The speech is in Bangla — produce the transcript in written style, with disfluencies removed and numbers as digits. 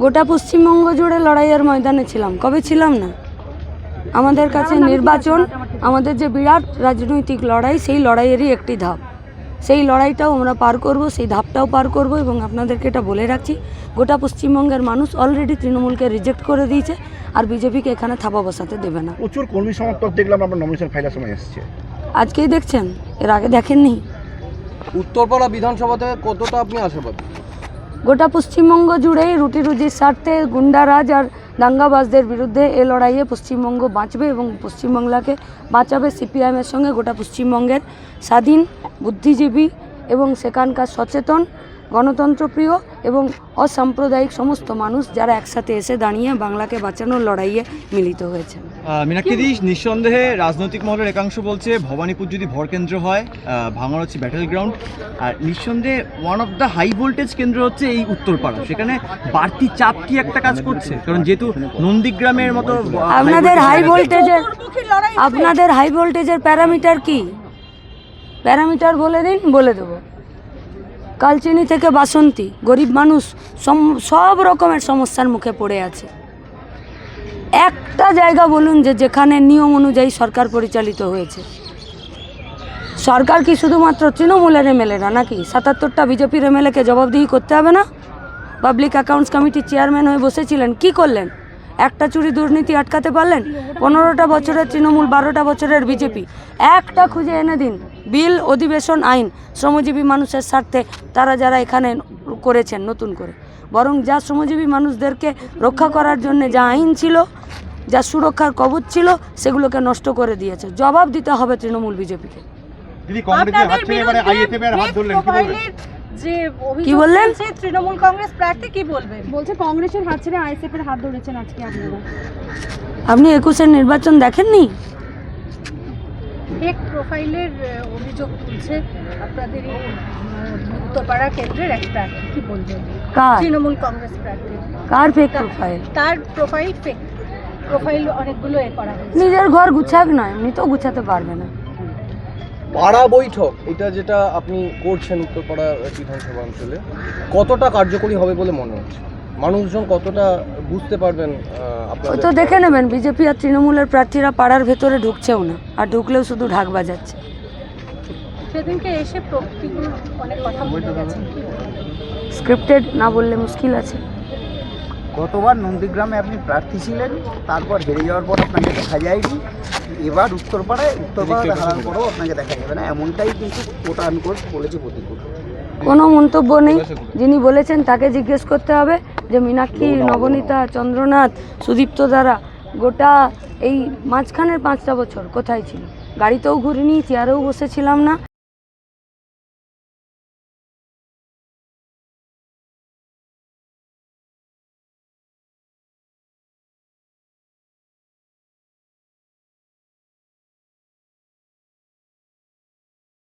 গোটা পশ্চিমবঙ্গ জুড়ে লড়াইয়ের ময়দানে ছিলাম, কবে ছিলাম না? আমাদের কাছে নির্বাচন আমাদের যে বিরাট রাজনৈতিক লড়াই, সেই লড়াইয়েরই একটি ধাপ। সেই লড়াইটাও আমরা পার করব, সেই ধাপটাও পার করব। এবং আপনাদেরকে এটা বলে রাখছি, গোটা পশ্চিমবঙ্গের মানুষ অলরেডি তৃণমূলকে রিজেক্ট করে দিয়েছে, আর বিজেপিকে এখানে থাবা বসাতে দেবে না। প্রচুর কর্মী সমর্থক দেখলাম আপনার নমিনেশন ফাইলের সময় এসেছে। আজকেই দেখছেন, এর আগে দেখেননি? উত্তরপাড়া বিধানসভা থেকে কতটা আপনি আশাবাদী? গোটা পশ্চিমবঙ্গ জুড়েই রুটি রুজির স্বার্থে গুন্ডারাজ আর দাঙ্গাবাজদের বিরুদ্ধে এ লড়াইয়ে পশ্চিমবঙ্গ বাঁচবে এবং পশ্চিমবাংলাকে বাঁচাবে সিপিআইএমের সঙ্গে গোটা পশ্চিমবঙ্গের স্বাধীন বুদ্ধিজীবী এবং সেখানকার সচেতন গণতন্ত্রপ্রিয় এবং অসাম্প্রদায়িক সমস্ত মানুষ যারা একসাথে এসে দাঁড়িয়ে বাংলাকে বাঁচানোর লড়াইয়ে মিলিত হয়েছে। মীনাক্ষী, নিঃসন্দেহে রাজনৈতিক মহলের একাংশ বলছে ভবানীপুর যদি ভরকেন্দ্র হয়, ভাঙড় হচ্ছে ব্যাটেল গ্রাউন্ড, আর নিঃসন্দেহে one of the high voltage কেন্দ্র হচ্ছে এই উত্তরপাড়া। সেখানে বাড়তি চাপ কি একটা কাজ করছে? কারণ যেহেতু নন্দীগ্রামের মতো আপনাদের হাই ভোল্টেজের প্যারামিটার কি? প্যারামিটার বলে দিন, বলে দেবো। কালচিনি থেকে বাসন্তী গরিব মানুষ সব রকমের সমস্যার মুখে পড়ে আছে। একটা জায়গা বলুন যে যেখানে নিয়ম অনুযায়ী সরকার পরিচালিত হয়েছে। সরকার কি শুধুমাত্র তৃণমূলের এমএলএরা নাকি? 77টা বিজেপির এমএলএকে জবাবদিহি করতে হবে না? পাবলিক অ্যাকাউন্টস কমিটির চেয়ারম্যান হয়ে বসেছিলেন, কি করলেন? একটা চুরি দুর্নীতি আটকাতে পারলেন? 15টা বছরের তৃণমূল, 12টা বছরের বিজেপি। একটা খুঁজে এনে দিন বিল, অধিবেশন, আইন শ্রমজীবী মানুষের স্বার্থে তারা যারা এখানে করেছেন নতুন করে। বরং যা শ্রমজীবী মানুষদেরকে রক্ষা করার জন্য যা আইন ছিল, যা সুরক্ষার কবচ ছিল, সেগুলোকে নষ্ট করে দিয়েছে। জবাব দিতে হবে তৃণমূল বিজেপিকে। কি বললেন? তৃণমূল কংগ্রেস প্রার্থী কি বলবেন? বলছে কংগ্রেসের হাত ছেড়ে আইএসএফ এর হাত ধরেছেন আজকে আপনারা। আপনি 21-এর নির্বাচন দেখেননি? ফেক প্রোফাইলের অভিযোগ তুলছে আপনাদের এই উত্তরপাড়া কেন্দ্রের এক প্রার্থী, কি বলবেন? কার? তৃণমূল কংগ্রেস প্রার্থী। কার ফেক প্রোফাইল? তার প্রোফাইল ফেক। প্রোফাইল অনেকগুলো করা হয়েছে। নিজের ঘর গুছাক নয়, এমনি তো গুছাতে পারবে না। পাড়া বৈঠক এটা যেটা আপনি করছেন উত্তরপাড়া বিধানসভা অঞ্চলে, কতটা কার্যকরী হবে বলে মনে হচ্ছে? মানুষজন কতটা বুঝতে পারবেন? ওই তো দেখে নেবেন, বিজেপি আর তৃণমূলের প্রার্থীরা পাড়ার ভেতরে ঢুকছেও না, আর ঢুকলেও শুধু ঢাক বাজাচ্ছে। সেদিনকে এসে প্রতিগুলো অনেক কথা বলে গেছেন, স্ক্রিপ্টেড না বললে মুশকিল আছে। গতবার নন্দীগ্রামে আপনি প্রার্থী ছিলেন, তারপর হেরে যাওয়ার পর আপনাকে দেখা যায়নি। এবার উত্তরপাড়ায় হারার পরেও আপনাকে দেখা যাবে না, এমনটাই কিন্তু কোট আনকোট বলেছে প্রতিকূল। কোনো মন্তব্য নেই। যিনি বলেছেন তাকে জিজ্ঞেস করতে হবে যে মীনাক্ষী, নবনীতা, চন্দ্রনাথ, সুদীপ্ত দ্বারা গোটা এই মাঝখানের 5টা বছর কোথায় ছিল? গাড়িতেও ঘুরিনি, চেয়ারেও বসেছিলাম না,